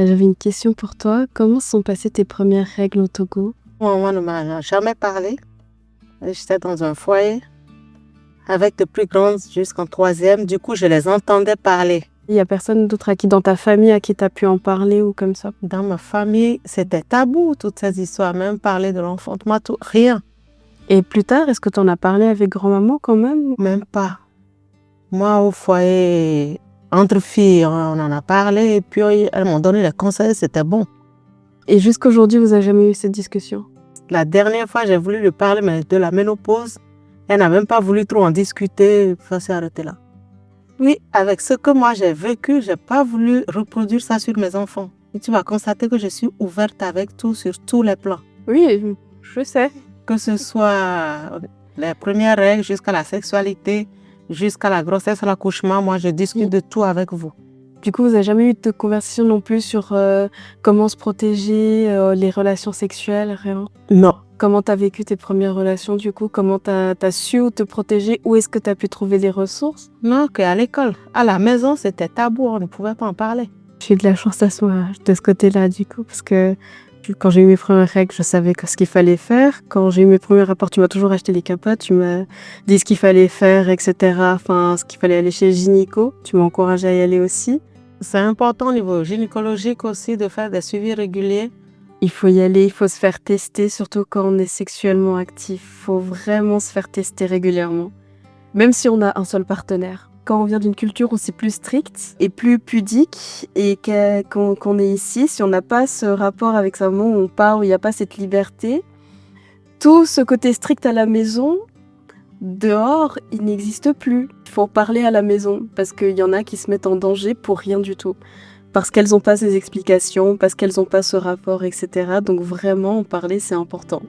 J'avais une question pour toi. Comment se sont passées tes premières règles au Togo? Maman ne m'a jamais parlé. J'étais dans un foyer avec de plus grandes jusqu'en troisième. Du coup, je les entendais parler. Il y a personne d'autre dans ta famille à qui tu as pu en parler ou comme ça? Dans ma famille, c'était tabou, toutes ces histoires, même parler de l'enfantement, tout, rien, Et plus tard, est-ce que tu en as parlé avec grand-maman quand même? même pas. Moi, au foyer, entre filles, on en a parlé et puis elles m'ont donné les conseils, c'était bon. Et jusqu'à aujourd'hui, vous n'avez jamais eu cette discussion? La dernière fois, j'ai voulu lui parler, mais de la ménopause, elle n'a même pas voulu trop en discuter, ça s'est arrêté là. Oui, avec ce que moi j'ai vécu, je n'ai pas voulu reproduire ça sur mes enfants. Et tu vas constater que je suis ouverte avec tout, sur tous les plans. Oui, je sais. Que ce soit les premières règles jusqu'à la sexualité, jusqu'à la grossesse, l'accouchement, moi je discute de tout avec vous. Du coup, vous n'avez jamais eu de conversation non plus sur comment se protéger, les relations sexuelles, rien? Non. Comment tu as vécu tes premières relations du coup? Comment tu as su te protéger? Où est-ce que tu as pu trouver des ressources? Non, qu'à l'école. À la maison, c'était tabou, on ne pouvait pas en parler. J'ai eu de la chance de ce côté-là du coup, parce que quand j'ai eu mes premières règles, je savais ce qu'il fallait faire. Quand j'ai eu mes premiers rapports, tu m'as toujours acheté les capotes, tu m'as dit ce qu'il fallait faire, etc. Enfin, ce qu'il fallait aller chez le gynéco. Tu m'as encouragé à y aller aussi. C'est important au niveau gynécologique aussi de faire des suivis réguliers. Il faut y aller, il faut se faire tester, surtout quand on est sexuellement actif. Il faut vraiment se faire tester régulièrement, même si on a un seul partenaire. Quand on vient d'une culture où c'est plus strict et plus pudique et qu'on est ici, si on n'a pas ce rapport avec sa maman où on part, où il n'y a pas cette liberté, tout ce côté strict à la maison, dehors, il n'existe plus. Il faut parler à la maison parce qu'il y en a qui se mettent en danger pour rien du tout. Parce qu'elles n'ont pas ces explications, parce qu'elles n'ont pas ce rapport, etc. Donc vraiment, en parler, c'est important.